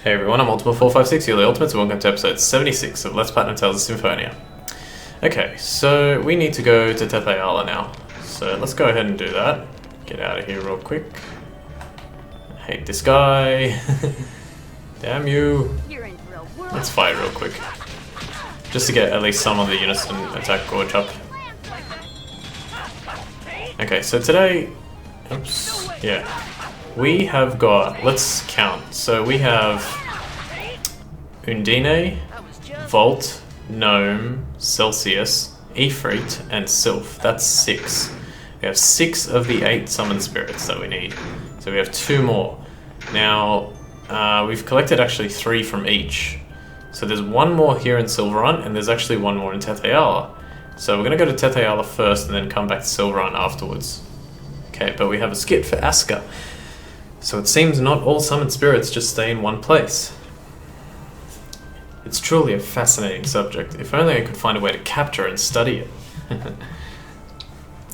Hey everyone, I'm Ultima456, you're the Ultimates, and welcome to episode 76 of Let's Platinum Tales of Symphonia. Okay, so we need to go to Tethe'ala now. So let's go ahead and do that. Get out of here real quick. I hate this guy. Damn you. Let's fight real quick. Just to get at least some of the unison attack gorge up. Okay, so today... Oops. Yeah. We have got... Let's count. So we have... Undine, Volt, Gnome, Celsius, Ifrit, and Sylph. That's 6. We have 6 of the 8 summon spirits that we need. So we have 2 more. Now, we've collected actually 3 from each. So there's 1 more here in Silverrun, and there's actually 1 more in Tethe'ala. So we're going to go to Tethe'ala first, and then come back to Silverrun afterwards. Okay, but we have a skit for Aska. So it seems not all summoned spirits just stay in one place. It's truly a fascinating subject. If only I could find a way to capture and study it.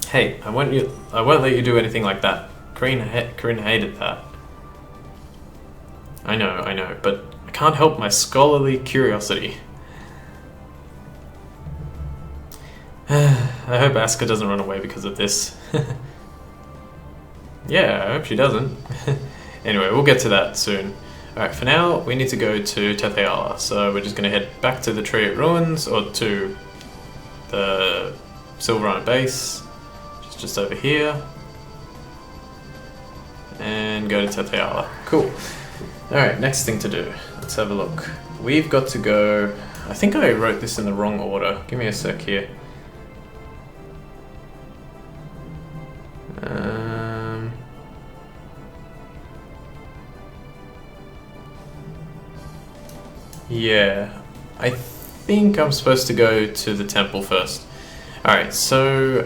Hey, I won't let you do anything like that. Corinne hated that. I know, but I can't help my scholarly curiosity. I hope Aska doesn't run away because of this. Yeah, I hope she doesn't. Anyway, we'll get to that soon. Alright, for now, we need to go to Tethe'ala. So we're just going to head back to the Tree of Ruins, or to the Silverrun base, just over here. And go to Tethe'ala. Cool. Alright, next thing to do. Let's have a look. We've got to go... I think I wrote this in the wrong order. Give me a sec here. Yeah, I think I'm supposed to go to the temple first. Alright, so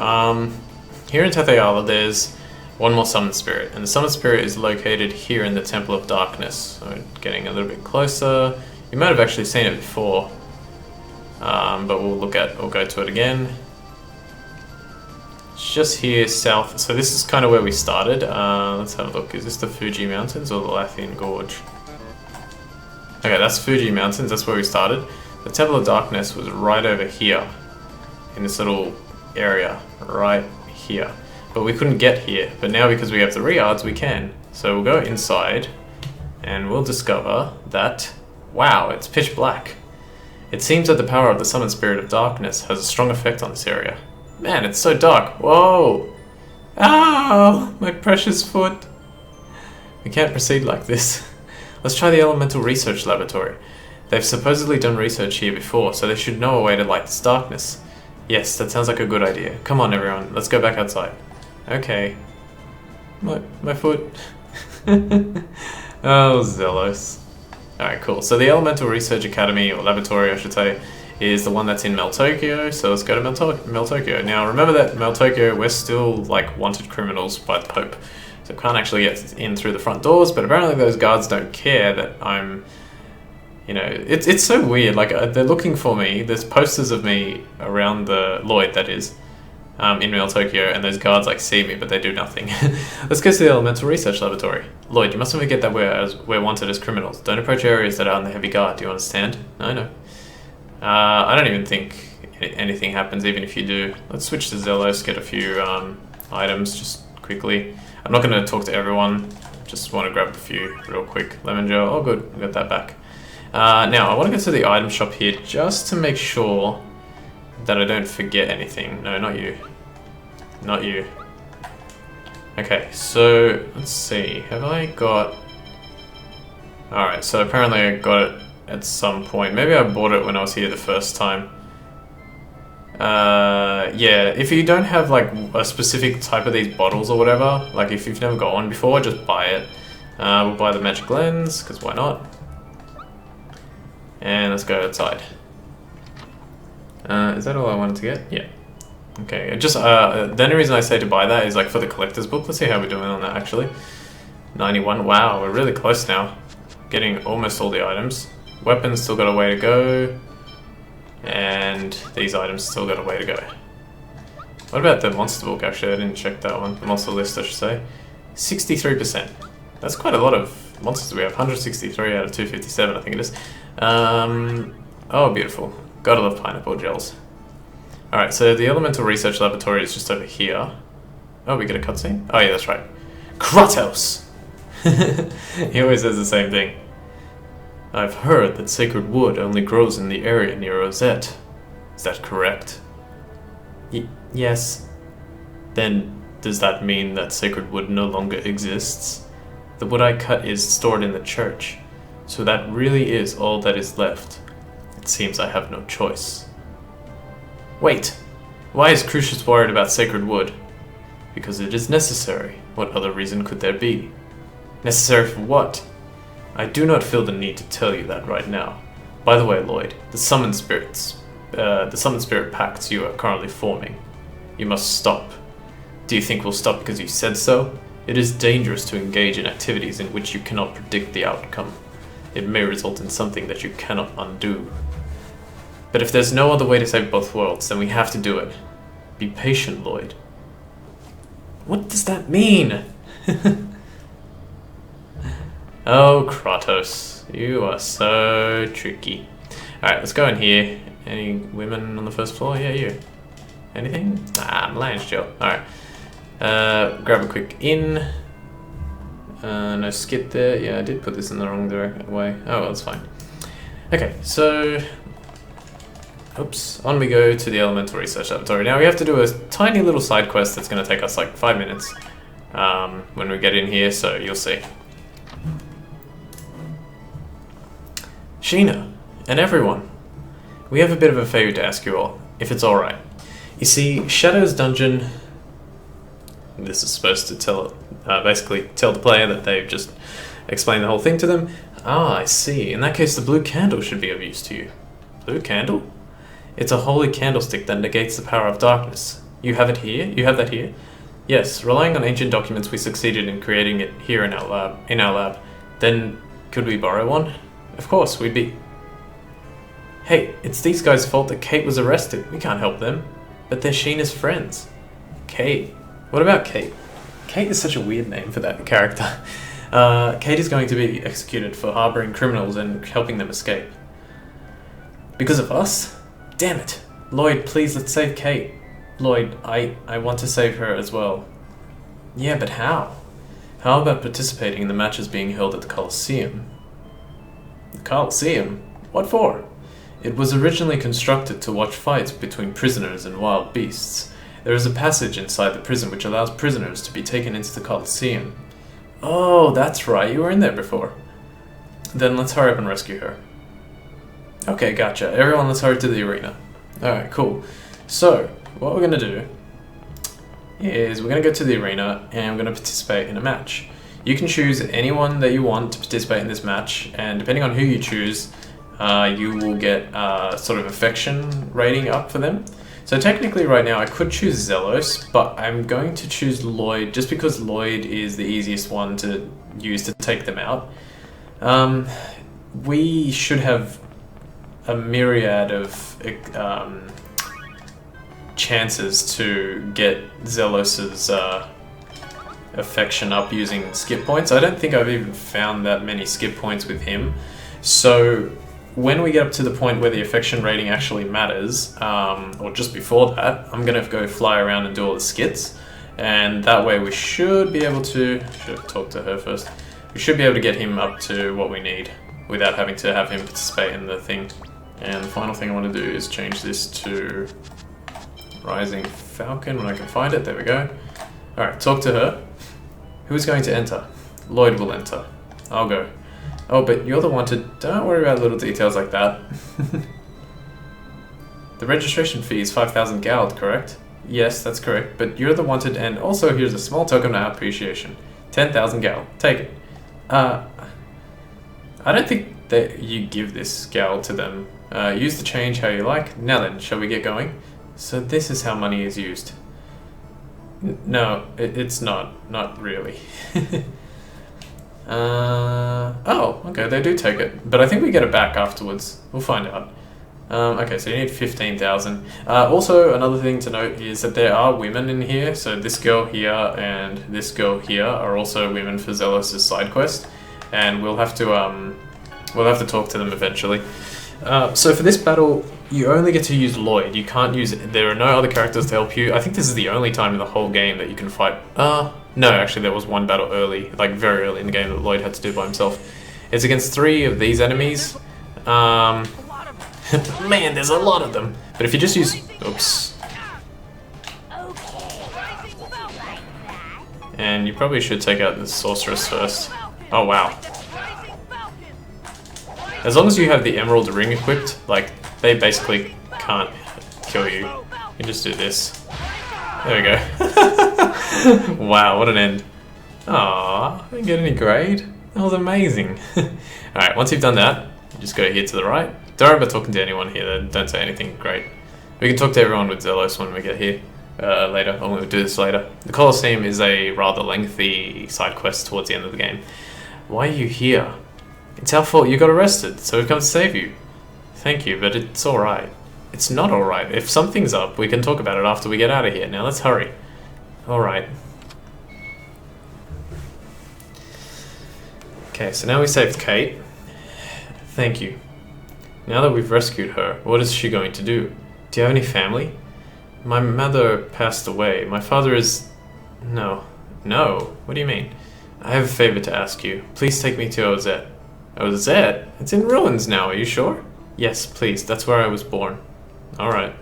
here in Tethe'ala there's 1 more summon spirit, and the summon spirit is located here in the Temple of Darkness. So getting a little bit closer. You might have actually seen it before, but we'll go to it again. It's just here south, so this is kind of where we started. Let's have a look. Is this the Fuji Mountains or the Lathian Gorge? Okay, that's Fuji Mountains, that's where we started. The Temple of Darkness was right over here, in this little area, right here. But we couldn't get here, but now because we have the Riyadhs, we can. So we'll go inside, and we'll discover that, wow, it's pitch black. It seems that the power of the Summoned Spirit of Darkness has a strong effect on this area. Man, it's so dark. Whoa! Ow! My precious foot! We can't proceed like this. Let's try the Elemental Research Laboratory. They've supposedly done research here before, so they should know a way to light this darkness. Yes, that sounds like a good idea. Come on everyone, let's go back outside. Okay. My foot. Oh, Zelos. Alright, cool. So the Elemental Research Academy, or Laboratory I should say, is the one that's in Meltokyo, so let's go to Meltokyo. Now remember that Meltokyo, we're still like wanted criminals by the Pope. So I can't actually get in through the front doors, but apparently those guards don't care that I'm, you know, it's so weird, like they're looking for me, there's posters of me around the Lloyd, that is, in Meltokyo, and those guards like see me, but they do nothing. Let's go to the Elemental Research Laboratory. Lloyd, you mustn't forget that we're wanted as criminals. Don't approach areas that are on the heavy guard, do you understand? No. I don't even think anything happens, even if you do. Let's switch to Zelos, get a few items, just quickly. I'm not going to talk to everyone, just want to grab a few real quick. Lemon gel, oh good, we got that back. Now, I want to go to the item shop here just to make sure that I don't forget anything. No, not you. Not you. Okay, so let's see, have I got... Alright, so apparently I got it at some point. Maybe I bought it when I was here the first time. Yeah, if you don't have like a specific type of these bottles or whatever, like if you've never got one before, just buy it. We'll buy the magic lens, because why not? And let's go outside. Is that all I wanted to get? Yeah. Okay, just, the only reason I say to buy that is like for the collector's book. Let's see how we're doing on that actually. 91, wow, we're really close now. Getting almost all the items. Weapons still got a way to go. And these items still got a way to go. What about the monster book actually? I didn't check that one. The monster list I should say. 63%. That's quite a lot of monsters do we have? 163 out of 257, I think it is. Oh, beautiful. Gotta love pineapple gels. Alright, so the Elemental Research Laboratory is just over here. Oh, we get a cutscene? Oh yeah, that's right. Kratos! He always says the same thing. I've heard that sacred wood only grows in the area near Rosette. Is that correct? Yes. Then, does that mean that sacred wood no longer exists? The wood I cut is stored in the church, so that really is all that is left. It seems I have no choice. Wait! Why is Crucius worried about sacred wood? Because it is necessary. What other reason could there be? Necessary for what? I do not feel the need to tell you that right now. By the way, Lloyd, the Summoned Spirit Pact you are currently forming. You must stop. Do you think we'll stop because you said so? It is dangerous to engage in activities in which you cannot predict the outcome. It may result in something that you cannot undo. But if there's no other way to save both worlds, then we have to do it. Be patient, Lloyd. What does that mean? Oh, Kratos. You are so tricky. Alright, let's go in here. Any women on the first floor? Yeah, you. Anything? Ah, Melange gel. Alright. Grab a quick in. No skip there. Yeah, I did put this in the wrong way. Oh, well, it's fine. Okay, so... Oops. On we go to the Elemental Research Laboratory. Now we have to do a tiny little side quest that's going to take us like 5 minutes when we get in here, so you'll see. Sheena, and everyone, we have a bit of a favor to ask you all, if it's alright. You see, Shadow's dungeon... This is supposed to basically tell the player that they've just explained the whole thing to them. Ah, I see. In that case, the blue candle should be of use to you. Blue candle? It's a holy candlestick that negates the power of darkness. You have it here? You have that here? Yes, relying on ancient documents, we succeeded in creating it here in our lab. Then, could we borrow one? Of course, we'd be... Hey, it's these guys' fault that Kate was arrested. We can't help them. But they're Sheena's friends. Kate. What about Kate? Kate is such a weird name for that character. Kate is going to be executed for harboring criminals and helping them escape. Because of us? Damn it. Lloyd, please, let's save Kate. Lloyd, I want to save her as well. Yeah, but how? How about participating in the matches being held at the Colosseum? The Colosseum? What for? It was originally constructed to watch fights between prisoners and wild beasts. There is a passage inside the prison which allows prisoners to be taken into the Colosseum. Oh, that's right, you were in there before. Then let's hurry up and rescue her. Okay, gotcha. Everyone, let's hurry to the arena. Alright, cool. So, what we're going to do is we're going to go to the arena and we're going to participate in a match. You can choose anyone that you want to participate in this match, and depending on who you choose, you will get sort of affection rating up for them. So technically right now I could choose Zelos, but I'm going to choose Lloyd just because Lloyd is the easiest one to use to take them out. We should have a myriad of chances to get Zelos's affection up using skip points. I don't think I've even found that many skip points with him. So when we get up to the point where the affection rating actually matters, or just before that, I'm going to go fly around and do all the skits. And that way we should be able to... Should have talked to her first. We should be able to get him up to what we need without having to have him participate in the thing. And the final thing I want to do is change this to Rising Falcon when I can find it. There we go. Alright, talk to her. Who's going to enter? Lloyd will enter. I'll go. Oh, but you're the one to... Don't worry about little details like that. The registration fee is 5,000 Gald, correct? Yes, that's correct, but you're the wanted, and also here's a small token of appreciation. 10,000 Gald. Take it. I don't think that you give this Gald to them. Use the change how you like. Now then, shall we get going? So this is how money is used. No, it's not. Not really. Oh, okay, they do take it. But I think we get it back afterwards. We'll find out. Okay, so you need 15,000. Also, another thing to note is that there are women in here. So this girl here and this girl here are also women for Zelos' side quest. and we'll have to talk to them eventually. So for this battle, you only get to use Lloyd. You can't use... There are no other characters to help you. I think this is the only time in the whole game that you can fight... no, actually there was one battle early, like very early in the game that Lloyd had to do by himself. It's against 3 of these enemies. Man, there's a lot of them. But if you just use... Oops. And you probably should take out the sorceress first. Oh wow. As long as you have the emerald ring equipped, like, they basically can't kill you. You can just do this. There we go. Wow, what an end. Aww, I didn't get any grade. That was amazing. Alright, once you've done that, you just go here to the right. Don't worry about talking to anyone here, don't say anything great. We can talk to everyone with Zelos when we get here. Later, or we'll do this later. The Colosseum is a rather lengthy side quest towards the end of the game. Why are you here? It's our fault you got arrested, so we've come to save you. Thank you, but it's alright. It's not alright. If something's up, we can talk about it after we get out of here. Now let's hurry. Alright. Okay, so now we saved Kate. Thank you. Now that we've rescued her, what is she going to do? Do you have any family? My mother passed away. My father is... No. No? What do you mean? I have a favor to ask you. Please take me to Ozette. Ozette? It's in ruins now, are you sure? Yes, please. That's where I was born. Alright.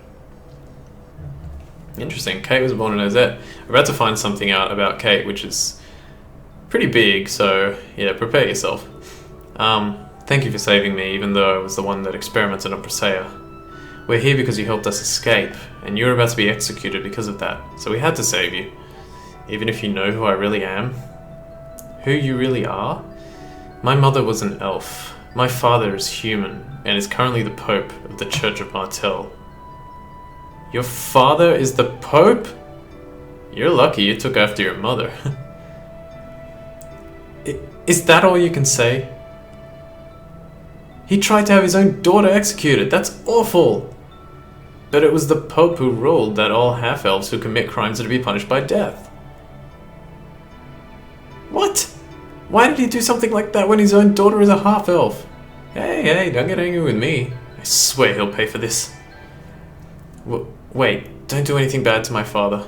Interesting. Kate was born in Ozette. We're about to find something out about Kate, which is pretty big, so yeah, prepare yourself. Thank you for saving me, even though I was the one that experimented on Presea. We're here because you helped us escape, and you were about to be executed because of that, so we had to save you. Even if you know who I really am? Who you really are? My mother was an elf. My father is human, and is currently the Pope of the Church of Martel. Your father is the Pope? You're lucky you took after your mother. Is that all you can say? He tried to have his own daughter executed. That's awful! But it was the Pope who ruled that all half-elves who commit crimes are to be punished by death. What? Why did he do something like that when his own daughter is a half-elf? Hey, don't get angry with me. I swear he'll pay for this. Wait, don't do anything bad to my father.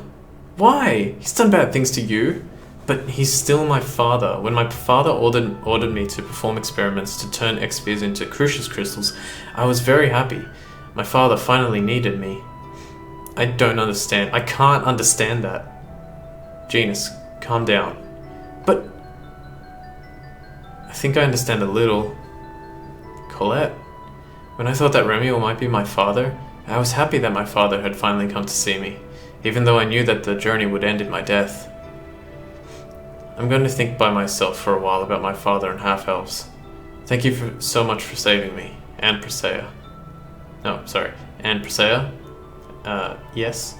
Why? He's done bad things to you. But he's still my father. When my father ordered me to perform experiments to turn X-spheres into Crucius crystals, I was very happy. My father finally needed me. I don't understand. I can't understand that. Genus, calm down. But... I think I understand a little. Colette, when I thought that Remiel might be my father, I was happy that my father had finally come to see me, even though I knew that the journey would end in my death. I'm going to think by myself for a while about my father and half-elves. Thank you so much for saving me, and Presea. No, sorry, and Presea? Yes?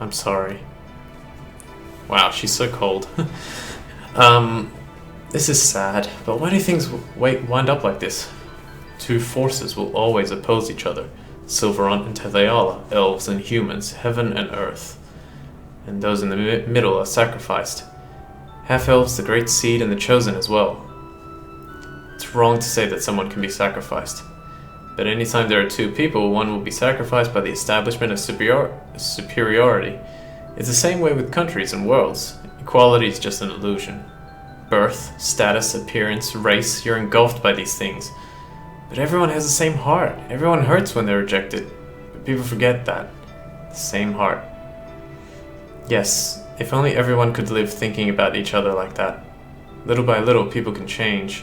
I'm sorry. Wow, she's so cold. This is sad, but why do things wind up like this? Two forces will always oppose each other. Silverant and Tetheala, elves and humans, heaven and earth. And those in the middle are sacrificed. Half-elves, the Great Seed, and the Chosen as well. It's wrong to say that someone can be sacrificed. But anytime there are two people, one will be sacrificed by the establishment of superiority. It's the same way with countries and worlds. Equality is just an illusion. Birth, status, appearance, race, you're engulfed by these things. But everyone has the same heart. Everyone hurts when they're rejected. But people forget that. The same heart. Yes, if only everyone could live thinking about each other like that. Little by little, people can change.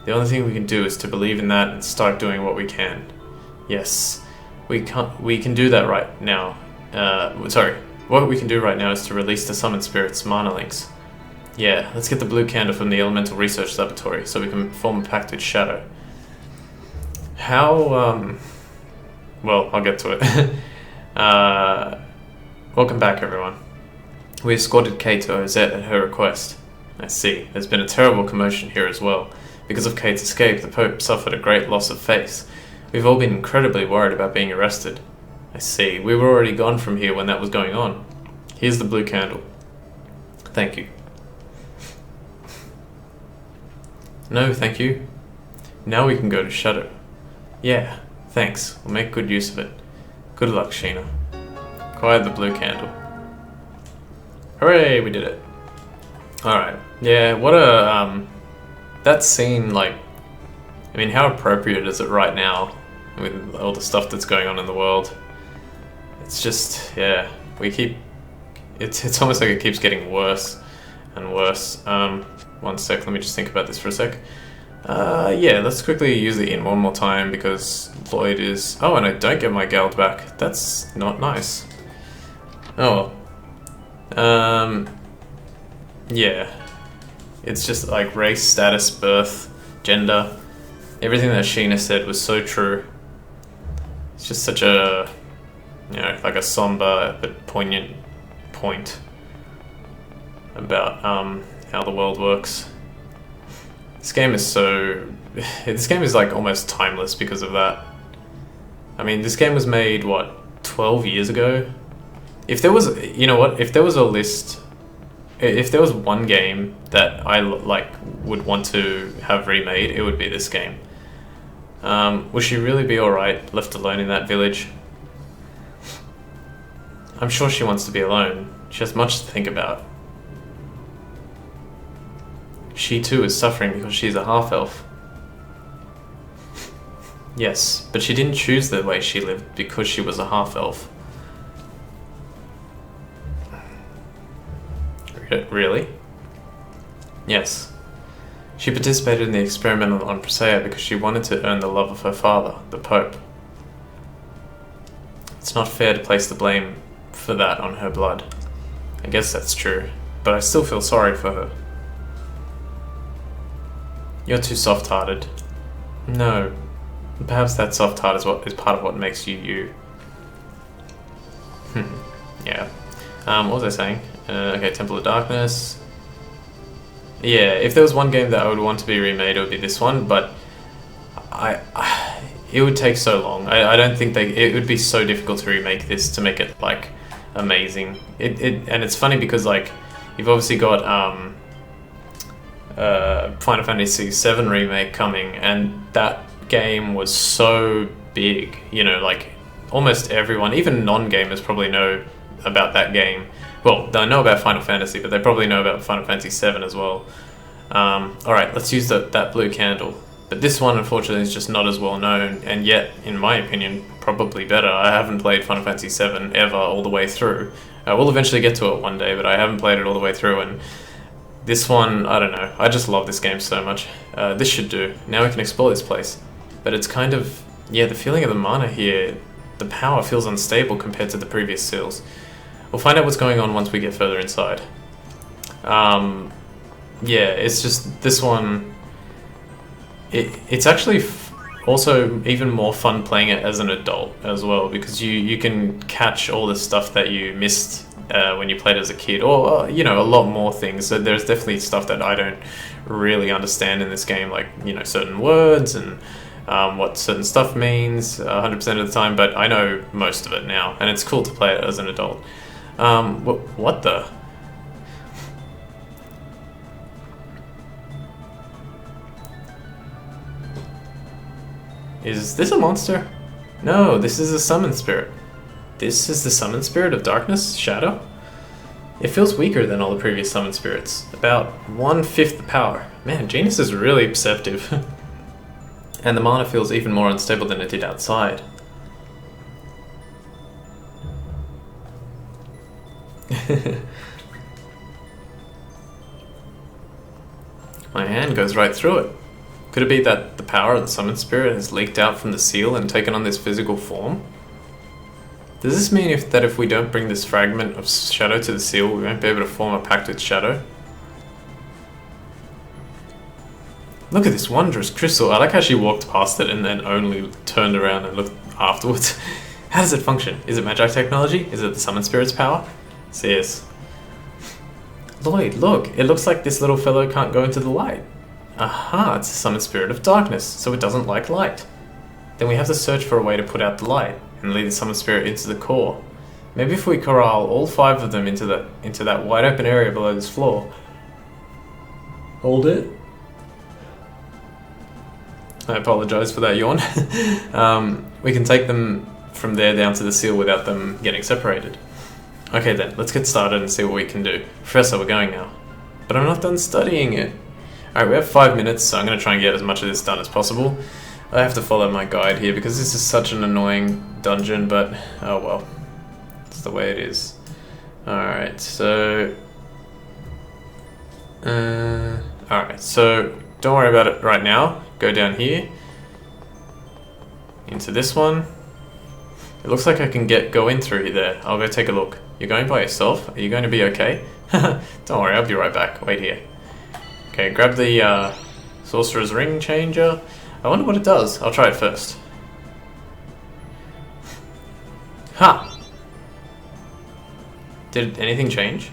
The only thing we can do is to believe in that and start doing what we can. Yes, we can do that right now. What we can do right now is to release the summoned spirits, Monolings. Yeah, let's get the blue candle from the Elemental Research Laboratory so we can form a pact with Shadow. How, well, I'll get to it. Welcome back, everyone. We escorted Kate to Ozette at her request. I see. There's been a terrible commotion here as well. Because of Kate's escape, the Pope suffered a great loss of face. We've all been incredibly worried about being arrested. I see. We were already gone from here when that was going on. Here's the blue candle. Thank you. No, thank you. Now we can go to Shadow. Yeah, thanks. We'll make good use of it. Good luck, Sheena. Acquired the blue candle. Hooray, we did it. Alright. Yeah, what a, that scene, like, I mean, how appropriate is it right now with all the stuff that's going on in the world? It's just, yeah, we keep, it's almost like it keeps getting worse and worse. One sec, let me just think about this for a sec. Yeah, let's quickly use the inn one more time because Lloyd is... Oh, and I don't get my Geld back. That's not nice. Oh well. Yeah. It's just like race, status, birth, gender. Everything that Sheena said was so true. It's just such a, you know, like a somber but poignant point about how the world works. This game is so... This game is like almost timeless because of that. I mean, this game was made, what, 12 years ago? If there was, you know what, if there was a list... If there was one game that I, like, would want to have remade, it would be this game. Would she really be alright left alone in that village? I'm sure she wants to be alone. She has much to think about. She too is suffering because she's a half-elf. Yes, but she didn't choose the way she lived because she was a half-elf. Really? Yes. She participated in the experiment on Presea because she wanted to earn the love of her father, the Pope. It's not fair to place the blame for that on her blood. I guess that's true, but I still feel sorry for her. You're too soft-hearted. No. Perhaps that soft heart is part of what makes you you. Yeah. What was I saying? Okay, Temple of Darkness. Yeah, if there was one game that I would want to be remade, it would be this one, but it would take so long. I don't think it would be so difficult to remake this to make it, like, amazing. And it's funny because, like, you've obviously got Final Fantasy VII Remake coming, and that game was so big, you know, like, almost everyone, even non-gamers probably know about that game. Well, they know about Final Fantasy, but they probably know about Final Fantasy VII as well. Alright, let's use that blue candle. But this one, unfortunately, is just not as well known, and yet, in my opinion, probably better. I haven't played Final Fantasy VII ever all the way through. We'll eventually get to it one day, but I haven't played it all the way through, and this one, I don't know. I just love this game so much. This should do. Now we can explore this place. But it's kind of... Yeah, the feeling of the mana here, the power feels unstable compared to the previous seals. We'll find out what's going on once we get further inside. Yeah, it's just this one... It's actually also even more fun playing it as an adult as well, because you can catch all the stuff that you missed when you played as a kid, or you know, a lot more things. So there's definitely stuff that I don't really understand in this game, like, you know, certain words and what certain stuff means 100% of the time, but I know most of it now, and it's cool to play it as an adult. What the? Is this a monster? No, this is a summon spirit. This is the summon spirit of darkness, Shadow? It feels weaker than all the previous summon spirits. About 1/5 the power. Man, Genus is really perceptive. And the mana feels even more unstable than it did outside. My hand goes right through it. Could it be that the power of the summon spirit has leaked out from the seal and taken on this physical form? Does this mean that if we don't bring this fragment of Shadow to the seal, we won't be able to form a pact with Shadow? Look at this wondrous crystal. I like how she walked past it and then only turned around and looked afterwards. How does it function? Is it magic technology? Is it the summon spirit's power? Yes. Lloyd, look. It looks like this little fellow can't go into the light. Aha, it's a summon spirit of darkness, so it doesn't like light. Then we have to search for a way to put out the light and lead the summon spirit into the core. Maybe if we corral all 5 of them into that wide open area below this floor. Hold it. I apologize for that yawn. We can take them from there down to the seal without them getting separated. Okay then, let's get started and see what we can do. Professor, we're going now. But I'm not done studying it. Alright, we have 5 minutes, so I'm going to try and get as much of this done as possible. I have to follow my guide here because this is such an annoying dungeon, but oh well. It's the way it is. Alright, so... Alright, so don't worry about it right now. Go down here. Into this one. It looks like I can go in through there. I'll go take a look. You're going by yourself? Are you going to be okay? Don't worry, I'll be right back. Wait here. Okay, grab the Sorcerer's Ring Changer. I wonder what it does. I'll try it first. Ha! Did anything change?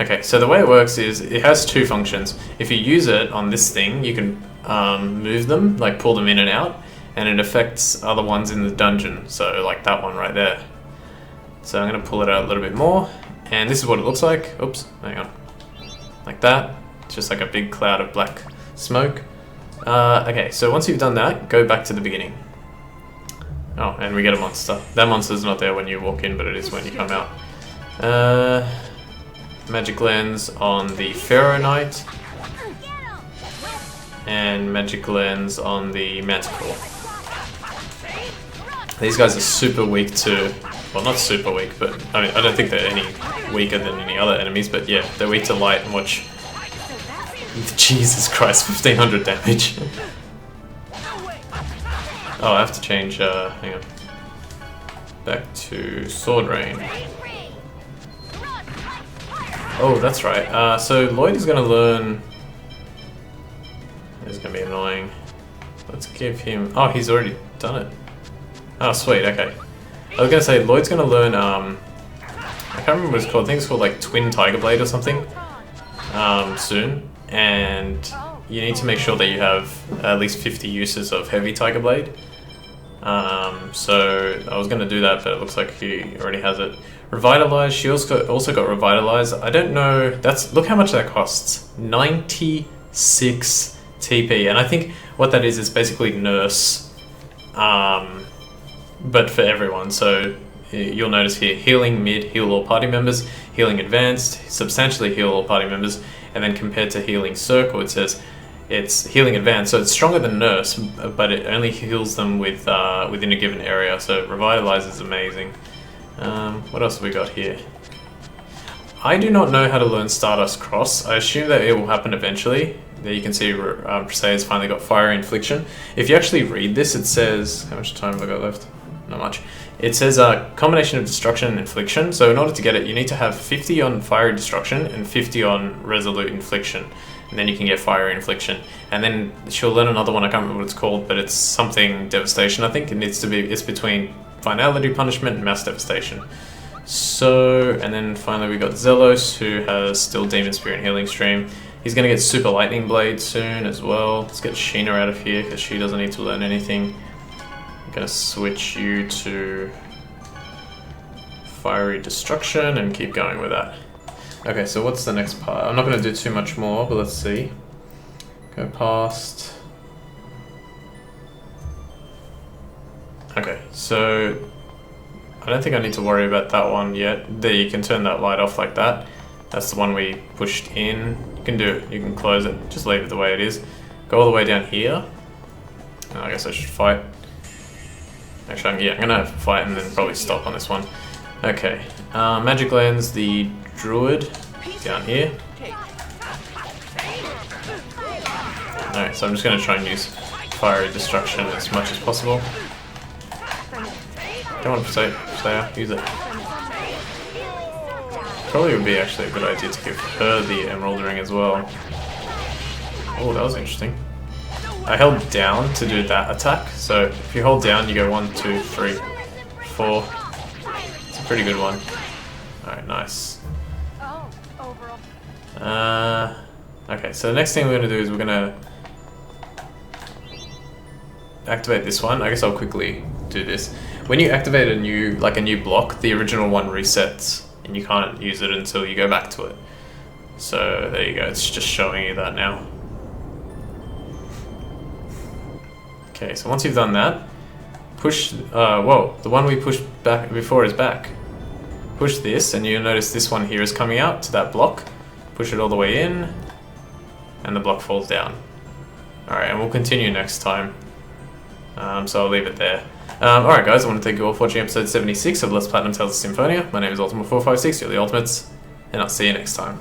Okay, so the way it works is it has 2 functions. If you use it on this thing, you can move them, like pull them in and out, and it affects other ones in the dungeon. So like that one right there. So I'm going to pull it out a little bit more, and this is what it looks like. Oops, hang on. Like that. It's just like a big cloud of black smoke. Okay, so once you've done that, go back to the beginning. Oh, and we get a monster. That monster's not there when you walk in, but it is when you come out. Magic Lens on the Pharaoh Knight. And Magic Lens on the Manticore. These guys are super weak to... Well, not super weak, but I mean, I don't think they're any weaker than any other enemies, but yeah, they're weak to light and watch. Jesus Christ, 1500 damage. Oh, I have to change, hang on. Back to Sword Rain. Oh, that's right. So Lloyd is going to learn... This is going to be annoying. Let's give him... Oh, he's already done it. Oh, sweet, okay. I was going to say, Lloyd's going to learn, I can't remember what it's called. I think it's called like Twin Tiger Blade or something. Soon. And you need to make sure that you have at least 50 uses of Heavy Tiger Blade. So I was going to do that, but it looks like he already has it. Revitalize, she also got Revitalize. I don't know, look how much that costs. 96 TP, and I think what that is basically Nurse, but for everyone. So you'll notice here, healing mid, heal all party members, healing advanced, substantially heal all party members, and then compared to healing circle, it says it's healing advanced, so it's stronger than Nurse, but it only heals them with within a given area. So Revitalize is amazing. What else have we got here? I do not know how to learn Stardust Cross. I assume that it will happen eventually. There you can see Presaeus finally got Fiery Infliction. If you actually read this, it says... How much time have I got left? Not much. It says a combination of Destruction and Infliction. So in order to get it, you need to have 50 on Fiery Destruction and 50 on Resolute Infliction. And then you can get Fiery Infliction. And then she'll learn another one, I can't remember what it's called, but it's something Devastation, I think. It needs to be... It's between Finality Punishment and Mass Devastation. So, and then finally we got Zelos, who has still Demon Spirit and Healing Stream. He's going to get Super Lightning Blade soon as well. Let's get Sheena out of here, because she doesn't need to learn anything. I'm going to switch you to Fiery Destruction and keep going with that. Okay, so what's the next part? I'm not going to do too much more, but let's see. Go past... Okay, so I don't think I need to worry about that one yet. There, you can turn that light off like that. That's the one we pushed in. You can do it, you can close it, just leave it the way it is. Go all the way down here. Oh, I guess I should fight. Actually, I'm gonna fight and then probably stop on this one. Okay, Magic Lens, the Druid, down here. Alright, so I'm just gonna try and use Fiery Destruction as much as possible. Come on, Presaeus, use it. Probably would be actually a good idea to give her the Emerald Ring as well. Oh, that was interesting. I held down to do that attack, so if you hold down, you go 1, 2, 3, 4. It's a pretty good one. Alright, nice. Okay, so the next thing we're going to do is we're going to activate this one. I guess I'll quickly do this. When you activate a new block, the original one resets, and you can't use it until you go back to it. So there you go, it's just showing you that now. Okay, so once you've done that, push, whoa, the one we pushed back before is back. Push this, and you'll notice this one here is coming out to that block. Push it all the way in, and the block falls down. Alright, and we'll continue next time. So I'll leave it there. Alright guys, I want to thank you all for watching episode 76 of Let's Platinum Tales of Symphonia. My name is Ultima456, you're the Ultimates, and I'll see you next time.